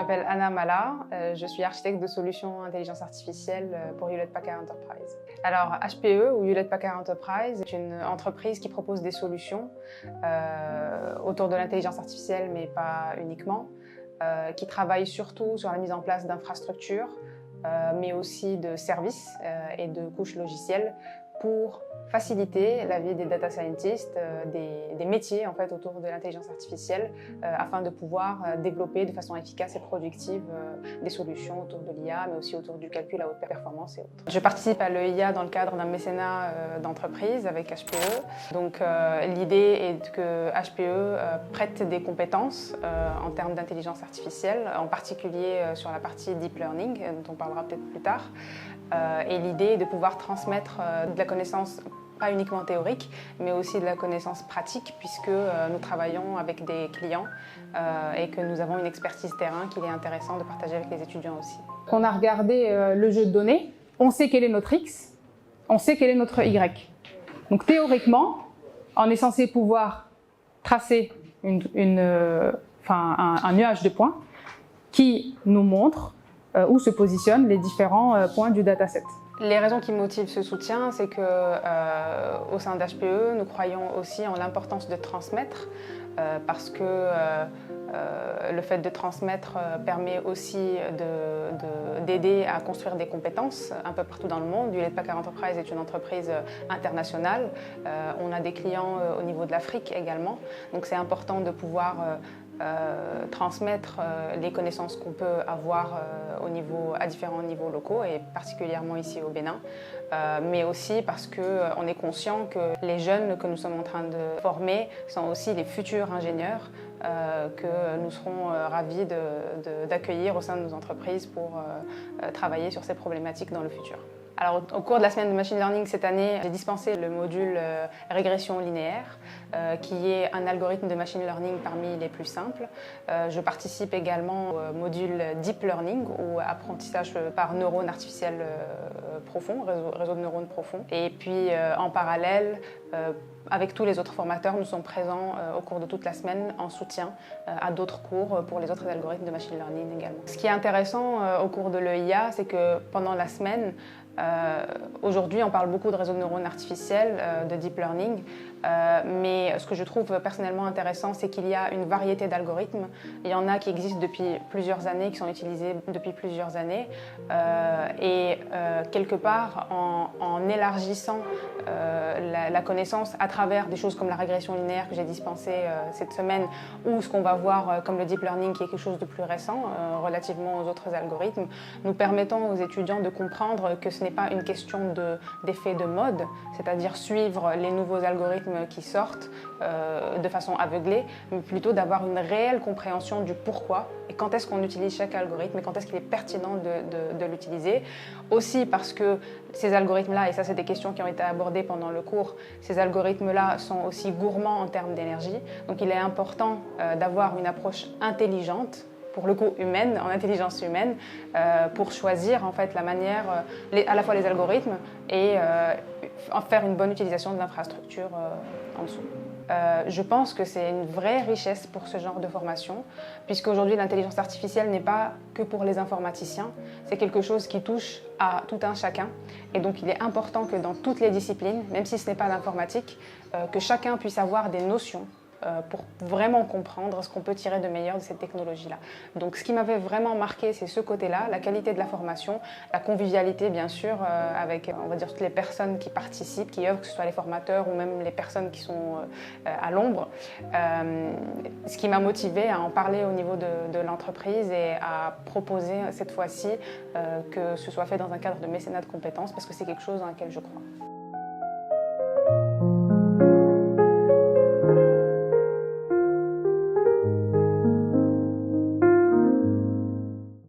m'appelle Anna Mala, je suis architecte de solutions intelligence artificielle pour Hewlett Packard Enterprise. Alors HPE ou Hewlett Packard Enterprise est une entreprise qui propose des solutions autour de l'intelligence artificielle, mais pas uniquement, qui travaille surtout sur la mise en place d'infrastructures, mais aussi de services et de couches logicielles pour faciliter la vie des data scientists, des métiers en fait, autour de l'intelligence artificielle afin de pouvoir développer de façon efficace et productive des solutions autour de l'IA, mais aussi autour du calcul à haute performance et autres. Je participe à l'EIA dans le cadre d'un mécénat d'entreprise avec HPE. Donc l'idée est que HPE prête des compétences en termes d'intelligence artificielle, en particulier sur la partie deep learning, dont on parlera peut-être plus tard. Et l'idée est de pouvoir transmettre de la connaissance pas uniquement théorique, mais aussi de la connaissance pratique, puisque nous travaillons avec des clients et que nous avons une expertise terrain qu'il est intéressant de partager avec les étudiants aussi. On a regardé le jeu de données, on sait quel est notre X, on sait quel est notre Y. Donc théoriquement, on est censé pouvoir tracer un nuage de points qui nous montre où se positionnent les différents points du dataset. Les raisons qui motivent ce soutien, c'est que au sein d'HPE, nous croyons aussi en l'importance de transmettre parce que le fait de transmettre permet aussi d'aider à construire des compétences un peu partout dans le monde. Hewlett Packard Enterprise est une entreprise internationale. On a des clients au niveau de l'Afrique également. Donc c'est important de pouvoir transmettre les connaissances qu'on peut avoir à différents niveaux locaux et particulièrement ici au Bénin, mais aussi parce qu'on est conscient que les jeunes que nous sommes en train de former sont aussi les futurs ingénieurs que nous serons ravis d'accueillir au sein de nos entreprises pour travailler sur ces problématiques dans le futur. Alors, au cours de la semaine de Machine Learning cette année, j'ai dispensé le module régression linéaire, qui est un algorithme de Machine Learning parmi les plus simples. Je participe également au module Deep Learning, ou apprentissage par neurones artificiels profonds, réseau de neurones profonds. Et puis, en parallèle, avec tous les autres formateurs, nous sommes présents au cours de toute la semaine en soutien à d'autres cours pour les autres algorithmes de Machine Learning également. Ce qui est intéressant au cours de l'EIA, c'est que pendant la semaine, aujourd'hui, on parle beaucoup de réseaux de neurones artificiels, de deep learning, mais ce que je trouve personnellement intéressant, c'est qu'il y a une variété d'algorithmes. Il y en a qui existent depuis plusieurs années, qui sont utilisés depuis plusieurs années, et quelque part, en élargissant la connaissance à travers des choses comme la régression linéaire que j'ai dispensée cette semaine, ou ce qu'on va voir comme le deep learning, qui est quelque chose de plus récent relativement aux autres algorithmes, nous permettant aux étudiants de comprendre que ce n'est pas une question d'effet de mode, c'est-à-dire suivre les nouveaux algorithmes qui sortent de façon aveuglée, mais plutôt d'avoir une réelle compréhension du pourquoi et quand est-ce qu'on utilise chaque algorithme et quand est-ce qu'il est pertinent de l'utiliser. Aussi parce que ces algorithmes-là, et ça c'est des questions qui ont été abordées pendant le cours, ces algorithmes-là sont aussi gourmands en termes d'énergie, donc il est important d'avoir une approche intelligente, pour le coup humaine, en intelligence humaine, pour choisir en fait la manière, à la fois les algorithmes et en faire une bonne utilisation de l'infrastructure en dessous. Je pense que c'est une vraie richesse pour ce genre de formation, puisqu'aujourd'hui l'intelligence artificielle n'est pas que pour les informaticiens, c'est quelque chose qui touche à tout un chacun, et donc il est important que dans toutes les disciplines, même si ce n'est pas l'informatique, que chacun puisse avoir des notions pour vraiment comprendre ce qu'on peut tirer de meilleur de cette technologie-là. Donc ce qui m'avait vraiment marqué, c'est ce côté-là, la qualité de la formation, la convivialité bien sûr, avec on va dire toutes les personnes qui participent, qui œuvrent, que ce soit les formateurs ou même les personnes qui sont à l'ombre. Ce qui m'a motivée à en parler au niveau de l'entreprise et à proposer cette fois-ci que ce soit fait dans un cadre de mécénat de compétences, parce que c'est quelque chose dans lequel je crois.